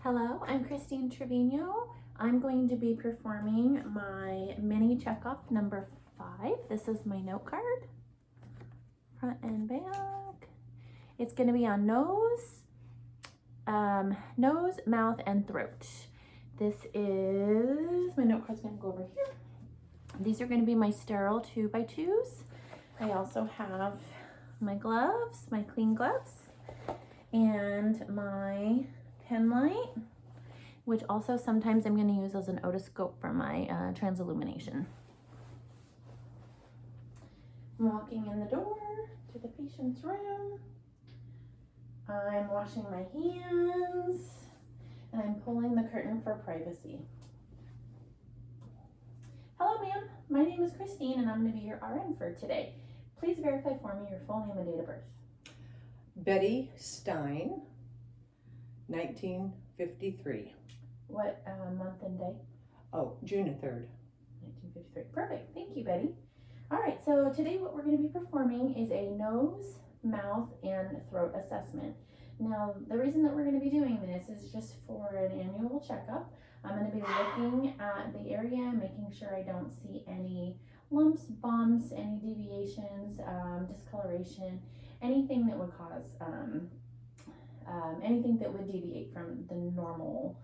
Hello, I'm Christine Trevino. I'm going to be performing my mini checkoff number 5. This is my note card, front and back. It's going to be on nose, mouth, and throat. This is, my note card's going to go over here. These are going to be my sterile 2x2s. I also have my gloves, my clean gloves, and my pen light, which also sometimes I'm going to use as an otoscope for my transillumination. I'm walking in the door to the patient's room. I'm washing my hands, and I'm pulling the curtain for privacy. Hello, ma'am. My name is Christine, and I'm going to be your RN for today. Please verify for me your full name and date of birth. Betty Stein, 1953. What month and day? Oh, June 3rd. 1953. Perfect. Thank you, Betty. All right, so today what we're going to be performing is a nose, mouth, and throat assessment. Now, the reason that we're going to be doing this is just for an annual checkup. I'm going to be looking at the area, making sure I don't see any lumps, bumps, any deviations, discoloration, anything that would cause, anything that would deviate from the normal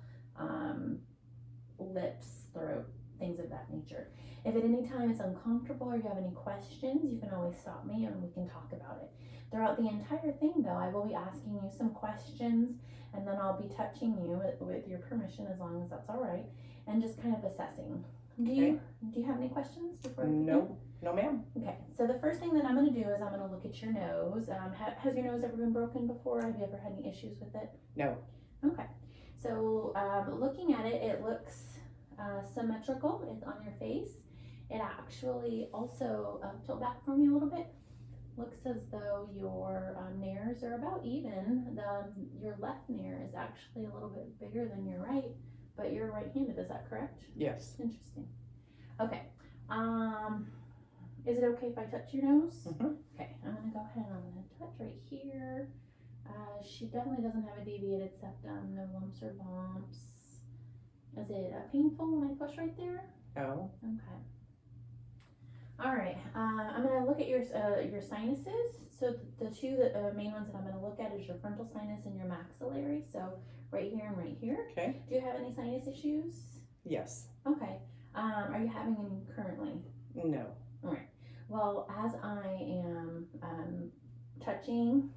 lips, throat, things of that nature. If at any time it's uncomfortable or you have any questions, you can always stop me and we can talk about it. Throughout the entire thing though, I will be asking you some questions, and then I'll be touching you with your permission, as long as that's all right, and just kind of assessing. Do you have any questions before we begin? No ma'am. Okay, so the first thing that I'm going to do is I'm going to look at your nose. Has your nose ever been broken before? Have you ever had any issues with it? No. Okay, so looking at it, it looks symmetrical. It's on your face. It actually also, tilt back for me a little bit, looks as though your nares are about even. Your left nair is actually a little bit bigger than your right, but you're right-handed, is that correct? Yes. Interesting. Okay, is it okay if I touch your nose? Mm-hmm. Okay, I'm gonna go ahead and I'm gonna touch right here. She definitely doesn't have a deviated septum, no lumps or bumps. Is it painful when I push right there? No. Okay. All right, I'm gonna look at your sinuses. So the two main ones that I'm gonna look at is your frontal sinus and your maxillary. So right here and right here. Okay. Do you have any sinus issues? Yes. Okay. Are you having any currently? No. All right. Well, as I am touching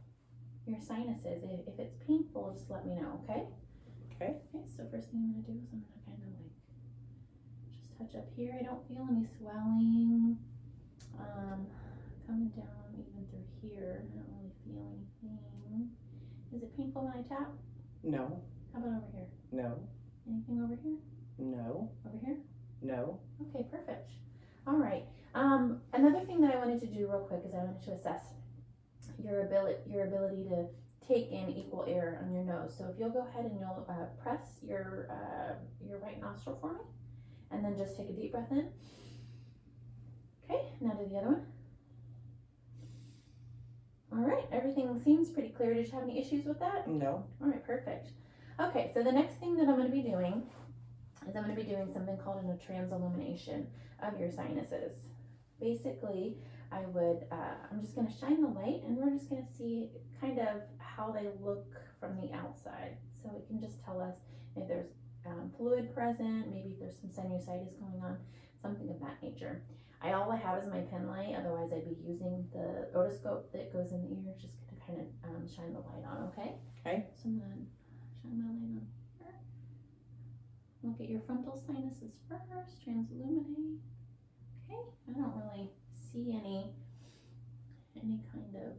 your sinuses, if it's painful, just let me know, okay? Okay. Okay, so first thing I'm gonna do is I'm gonna kind of like just touch up here. I don't feel any swelling. Coming down even through here, I don't really feel anything. Is it painful when I tap? No. How about over here? No. Anything over here? No. Over here? No. Okay, perfect. All right. Another thing that I wanted to do real quick is I wanted to assess your ability to take in equal air on your nose. So if you'll go ahead and you'll press your right nostril for me, and then just take a deep breath in. Okay, now do the other one. All right, everything seems pretty clear. Did you have any issues with that? No. All right, perfect. Okay, so the next thing that I'm going to be doing is I'm going to be doing something called a transillumination of your sinuses. Basically, I'm just going to shine the light, and we're just going to see kind of how they look from the outside. So it can just tell us if there's fluid present, maybe if there's some sinusitis going on, something of that nature. All I have is my pen light, otherwise I'd be using the otoscope that goes in the ear just to kind of shine the light on, okay? Okay. So I'm going to shine my light on here. Look at your frontal sinuses first, transilluminate. Okay, I don't really see any kind of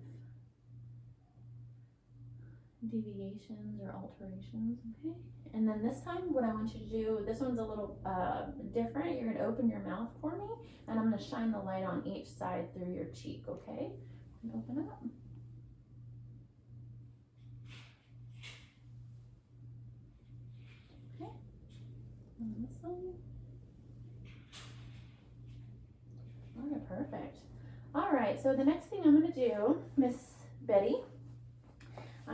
deviations or alterations, okay? And then this time what I want you to do, this one's a little different. You're gonna open your mouth for me, and I'm gonna shine the light on each side through your cheek, okay? And open up. Okay, and this one. All right, perfect. All right, so the next thing I'm gonna do, Miss Betty,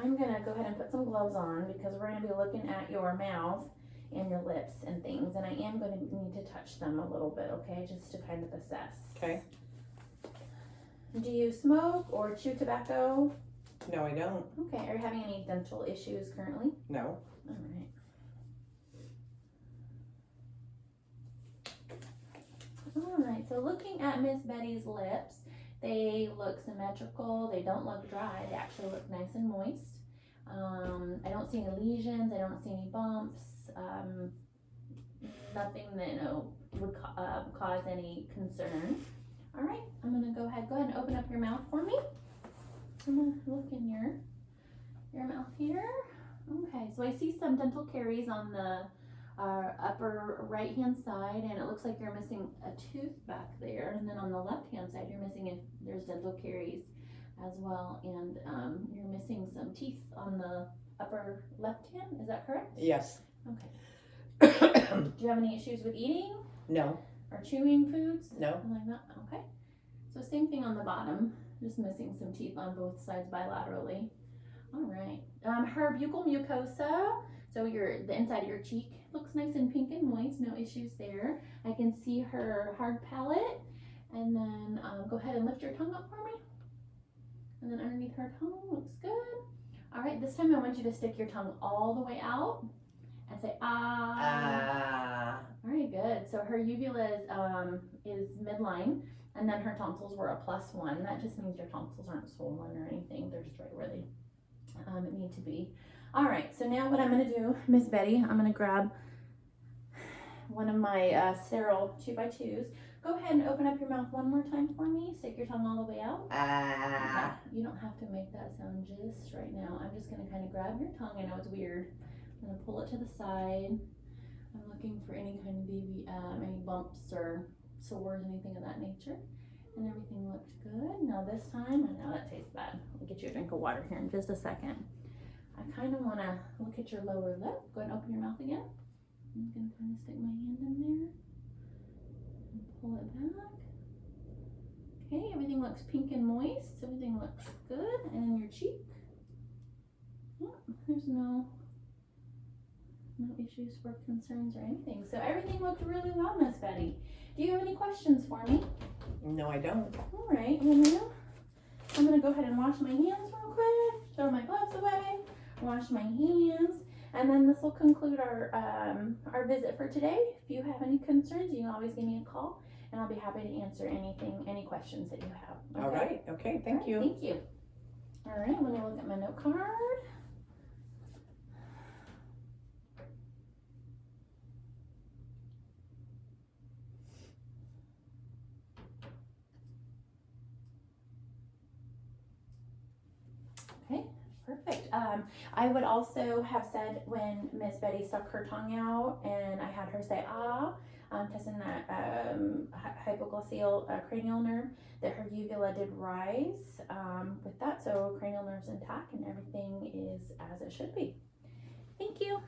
I'm gonna go ahead and put some gloves on because we're gonna be looking at your mouth and your lips and things, and I am gonna need to touch them a little bit, okay, just to kind of assess. Okay. Do you smoke or chew tobacco? No, I don't. Okay, are you having any dental issues currently? No. Alright. Alright, so looking at Miss Betty's lips, they look symmetrical, they don't look dry, they actually look nice and moist. I don't see any lesions, I don't see any bumps, nothing that would cause any concern. Alright, I'm gonna go ahead and open up your mouth for me. I'm gonna look in your mouth here. Okay, so I see some dental caries on the upper right hand side, and it looks like you're missing a tooth back there, and then on the left hand side you're missing there's dental caries as well, and you're missing some teeth on the upper left hand, is that correct? Yes. Okay. Do you have any issues with eating No. or chewing foods? No. Something like that? Okay. So same thing on the bottom, just missing some teeth on both sides bilaterally. All right. Her buccal mucosa, so the inside of your cheek looks nice and pink and moist, no issues there. I can see her hard palate, and then go ahead and lift your tongue up for me. And then underneath her tongue looks good. All right, this time I want you to stick your tongue all the way out and say ah. Ah. All right, good. So her uvula is midline, and then her tonsils were a +1. That just means your tonsils aren't swollen or anything. They're just right where they need to be. All right, so now what I'm gonna do, Miss Betty, I'm gonna grab one of my sterile 2x2s. Go ahead and open up your mouth one more time for me. Stick your tongue all the way out. Ah. Okay. You don't have to make that sound just right now. I'm just gonna kind of grab your tongue. I know it's weird. I'm gonna pull it to the side. I'm looking for any kind of any bumps or sores, anything of that nature. And everything looked good. Now this time, I know that tastes bad. I'll get you a drink of water here in just a second. I kind of want to look at your lower lip. Go ahead and open your mouth again. I'm going to kind of stick my hand in there and pull it back. Okay, everything looks pink and moist. Everything looks good. And then your cheek. Yep, there's no issues or concerns or anything. So everything looked really well, Miss Betty. Do you have any questions for me? No, I don't. All right, well now I'm gonna go ahead and wash my hands real quick, throw my gloves away, wash my hands, and then this will conclude our visit for today. If you have any concerns, you can always give me a call, and I'll be happy to answer any questions that you have. Okay? All right. Okay. Thank you. Thank you. All right, let me look at my note card. Okay, perfect. I would also have said when Miss Betty stuck her tongue out and I had her say ah, testing that hypoglossal cranial nerve, that her uvula did rise with that. So cranial nerve's intact and everything is as it should be. Thank you.